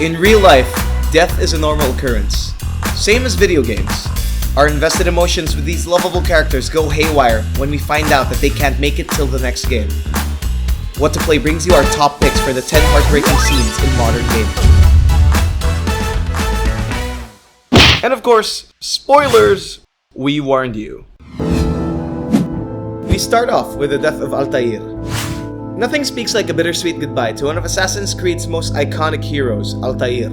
In real life, death is a normal occurrence. Same as video games. Our invested emotions with these lovable characters go haywire when we find out that they can't make it till the next game. What to Play brings you our top picks for the 10 heartbreaking scenes in modern gaming. And of course, spoilers! We warned you. We start off with the death of Altair. Nothing speaks like a bittersweet goodbye to one of Assassin's Creed's most iconic heroes, Altair.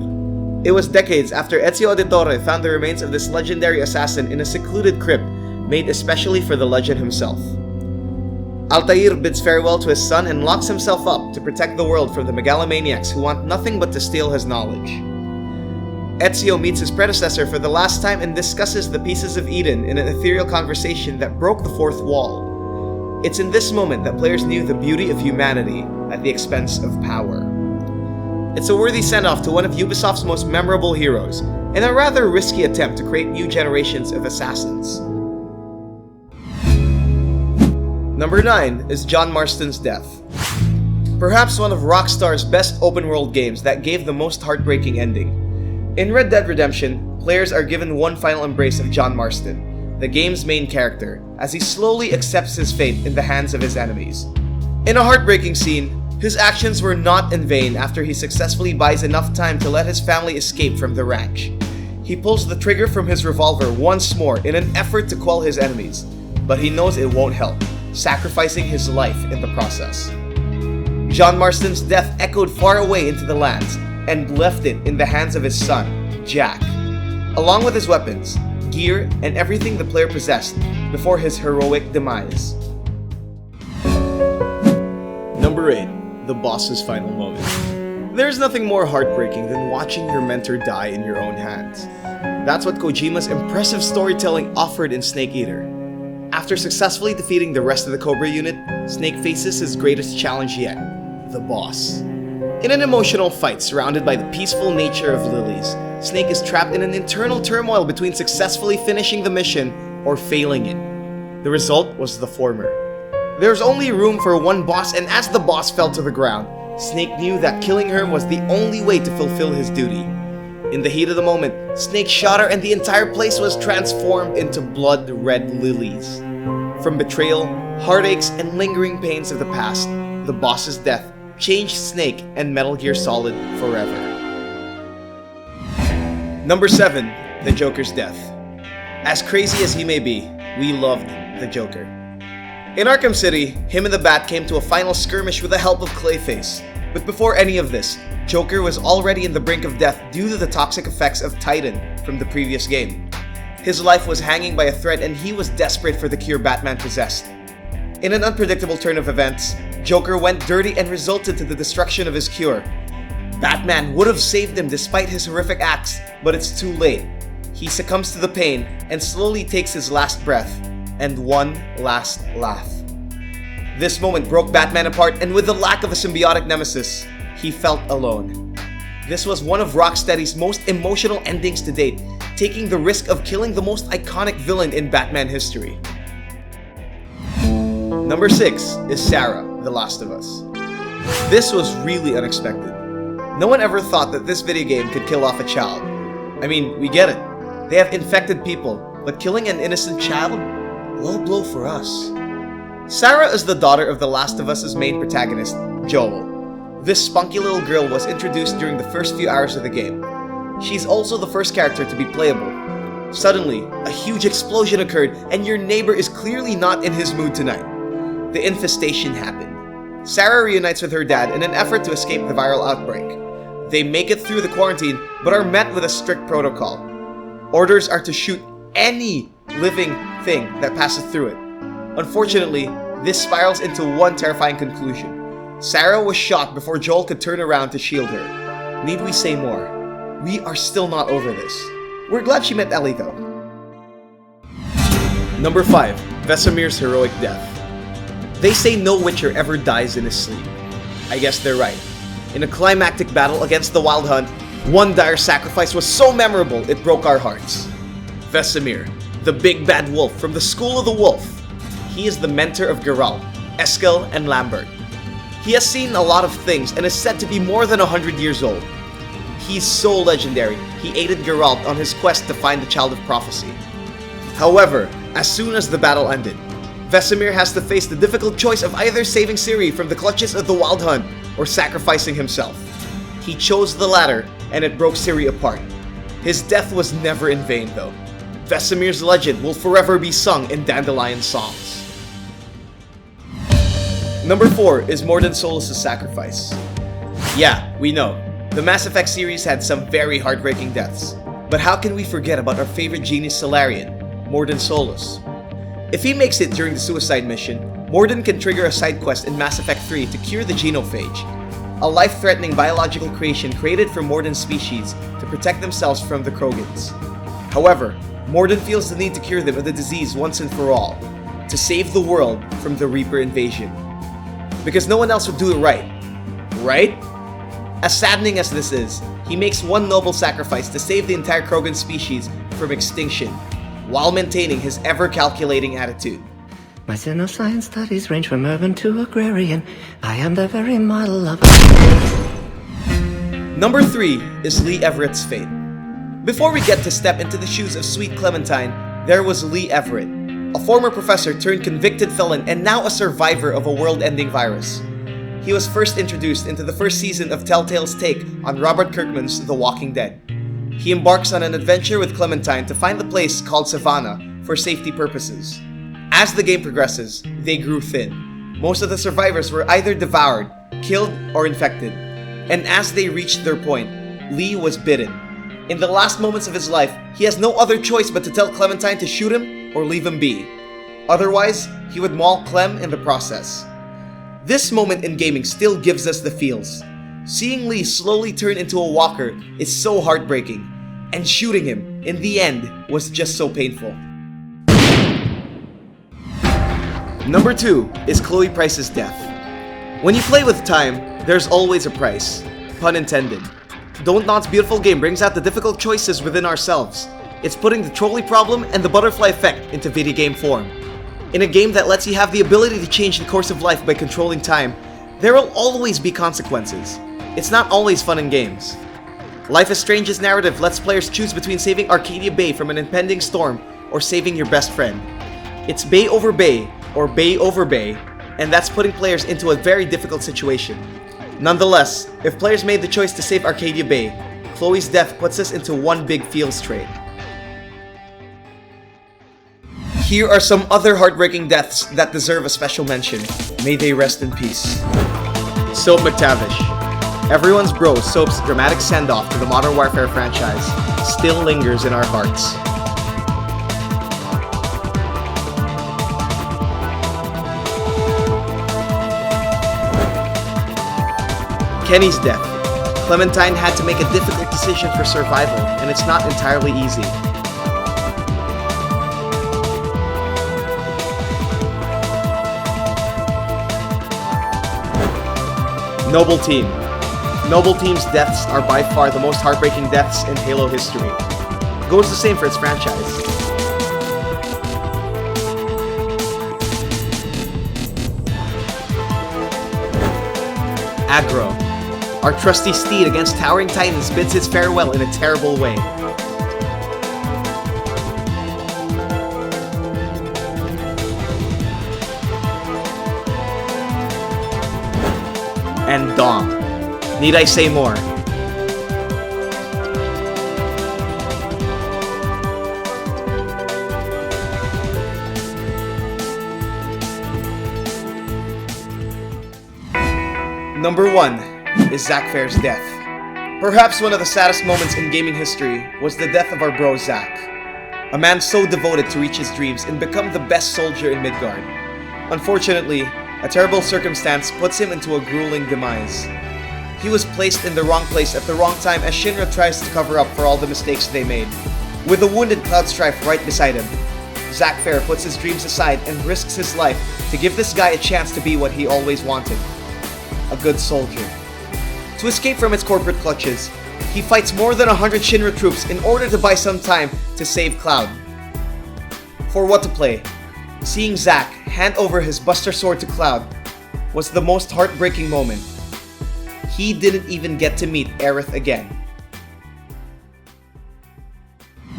It was decades after Ezio Auditore found the remains of this legendary assassin in a secluded crypt made especially for the legend himself. Altair bids farewell to his son and locks himself up to protect the world from the megalomaniacs who want nothing but to steal his knowledge. Ezio meets his predecessor for the last time and discusses the pieces of Eden in an ethereal conversation that broke the fourth wall. It's in this moment that players knew the beauty of humanity at the expense of power. It's a worthy send-off to one of Ubisoft's most memorable heroes, and a rather risky attempt to create new generations of assassins. Number 9 is John Marston's death. Perhaps one of Rockstar's best open-world games that gave the most heartbreaking ending. In Red Dead Redemption, players are given one final embrace of John Marston, the game's main character, as he slowly accepts his fate in the hands of his enemies. In a heartbreaking scene, his actions were not in vain after he successfully buys enough time to let his family escape from the ranch. He pulls the trigger from his revolver once more in an effort to quell his enemies, but he knows it won't help, sacrificing his life in the process. John Marston's death echoed far away into the lands and left it in the hands of his son, Jack, along with his weapons, gear, and everything the player possessed before his heroic demise. Number 8. The boss's final moment. There's nothing more heartbreaking than watching your mentor die in your own hands. That's what Kojima's impressive storytelling offered in Snake Eater. After successfully defeating the rest of the Cobra unit, Snake faces his greatest challenge yet, the boss. In an emotional fight surrounded by the peaceful nature of lilies, Snake is trapped in an internal turmoil between successfully finishing the mission or failing it. The result was the former. There's only room for one boss, and as the boss fell to the ground, Snake knew that killing her was the only way to fulfill his duty. In the heat of the moment, Snake shot her and the entire place was transformed into blood-red lilies. From betrayal, heartaches, and lingering pains of the past, the boss's death changed Snake and Metal Gear Solid forever. Number 7. The Joker's death. As crazy as he may be, we loved the Joker. In Arkham City, him and the Bat came to a final skirmish with the help of Clayface. But before any of this, Joker was already in the brink of death due to the toxic effects of Titan from the previous game. His life was hanging by a thread and he was desperate for the cure Batman possessed. In an unpredictable turn of events, Joker went dirty and resulted to the destruction of his cure. Batman would have saved him despite his horrific acts, but it's too late. He succumbs to the pain and slowly takes his last breath, and one last laugh. This moment broke Batman apart, and with the lack of a symbiotic nemesis, he felt alone. This was one of Rocksteady's most emotional endings to date, taking the risk of killing the most iconic villain in Batman history. Number 6 is Sarah, The Last of Us. This was really unexpected. No one ever thought that this video game could kill off a child. I mean, we get it. They have infected people, but killing an innocent child? Low blow for us. Sarah is the daughter of The Last of Us's main protagonist, Joel. This spunky little girl was introduced during the first few hours of the game. She's also the first character to be playable. Suddenly, a huge explosion occurred, and your neighbor is clearly not in his mood tonight. The infestation happened. Sarah reunites with her dad in an effort to escape the viral outbreak. They make it through the quarantine, but are met with a strict protocol. Orders are to shoot any living thing that passes through it. Unfortunately, this spirals into one terrifying conclusion. Sarah was shot before Joel could turn around to shield her. Need we say more? We are still not over this. We're glad she met Ellie though. Number 5. Vesemir's heroic death. They say no Witcher ever dies in his sleep. I guess they're right. In a climactic battle against the Wild Hunt, one dire sacrifice was so memorable it broke our hearts. Vesemir, the big bad wolf from the School of the Wolf. He is the mentor of Geralt, Eskel, and Lambert. He has seen a lot of things and is said to be more than 100 years old. He's so legendary, he aided Geralt on his quest to find the Child of Prophecy. However, as soon as the battle ended, Vesemir has to face the difficult choice of either saving Ciri from the clutches of the Wild Hunt or sacrificing himself. He chose the latter, and it broke Ciri apart. His death was never in vain though. Vesemir's legend will forever be sung in Dandelion songs. Number 4 is Mordin Solus' sacrifice. Yeah, we know, the Mass Effect series had some very heartbreaking deaths. But how can we forget about our favorite genius Solarian, Mordin Solus? If he makes it during the suicide mission, Mordin can trigger a side quest in Mass Effect 3 to cure the genophage, a life-threatening biological creation created from Mordin's species to protect themselves from the Krogans. However, Mordin feels the need to cure them of the disease once and for all, to save the world from the Reaper invasion. Because no one else would do it right. Right? As saddening as this is, he makes one noble sacrifice to save the entire Krogan species from extinction, while maintaining his ever-calculating attitude. My xenoscience studies range from urban to agrarian. I am the very model of Number 3 is Lee Everett's fate. Before we get to step into the shoes of Sweet Clementine, there was Lee Everett, a former professor turned convicted felon and now a survivor of a world-ending virus. He was first introduced into the first season of Telltale's take on Robert Kirkman's The Walking Dead. He embarks on an adventure with Clementine to find the place called Savannah for safety purposes. As the game progresses, they grew thin. Most of the survivors were either devoured, killed, or infected. And as they reached their point, Lee was bitten. In the last moments of his life, he has no other choice but to tell Clementine to shoot him or leave him be. Otherwise, he would maul Clem in the process. This moment in gaming still gives us the feels. Seeing Lee slowly turn into a walker is so heartbreaking, and shooting him, in the end, was just so painful. Number 2 is Chloe Price's death. When you play with time, there's always a price. Pun intended. Don't Not's beautiful game brings out the difficult choices within ourselves. It's putting the trolley problem and the butterfly effect into video game form. In a game that lets you have the ability to change the course of life by controlling time, there will always be consequences. It's not always fun in games. Life is Strange's narrative lets players choose between saving Arcadia Bay from an impending storm or saving your best friend. It's Bay over Bay, or Bay over Bay, and that's putting players into a very difficult situation. Nonetheless, if players made the choice to save Arcadia Bay, Chloe's death puts us into one big feels trade. Here are some other heartbreaking deaths that deserve a special mention. May they rest in peace. Soap McTavish. Everyone's bro, Soap's dramatic send-off to the Modern Warfare franchise still lingers in our hearts. Kenny's death. Clementine had to make a difficult decision for survival, and it's not entirely easy. Noble Team. Noble Team's deaths are by far the most heartbreaking deaths in Halo history. Goes the same for its franchise. Aggro. Our trusty steed against towering titans bids its farewell in a terrible way. And Dom. Need I say more? Number 1 is Zack Fair's death. Perhaps one of the saddest moments in gaming history was the death of our bro Zack. A man so devoted to reach his dreams and become the best soldier in Midgard. Unfortunately, a terrible circumstance puts him into a grueling demise. He was placed in the wrong place at the wrong time as Shinra tries to cover up for all the mistakes they made. With a wounded Cloud Strife right beside him, Zack Fair puts his dreams aside and risks his life to give this guy a chance to be what he always wanted. A good soldier. To escape from its corporate clutches, he fights more than 100 Shinra troops in order to buy some time to save Cloud. For whatoplay, seeing Zack hand over his Buster Sword to Cloud was the most heartbreaking moment. He didn't even get to meet Aerith again.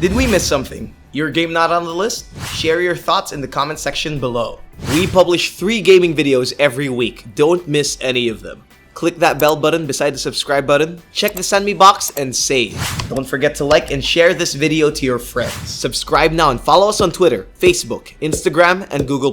Did we miss something? Your game not on the list? Share your thoughts in the comment section below. We publish 3 gaming videos every week. Don't miss any of them. Click that bell button beside the subscribe button, check the send me box, and save. Don't forget to like and share this video to your friends. Subscribe now and follow us on Twitter, Facebook, Instagram, and Google+.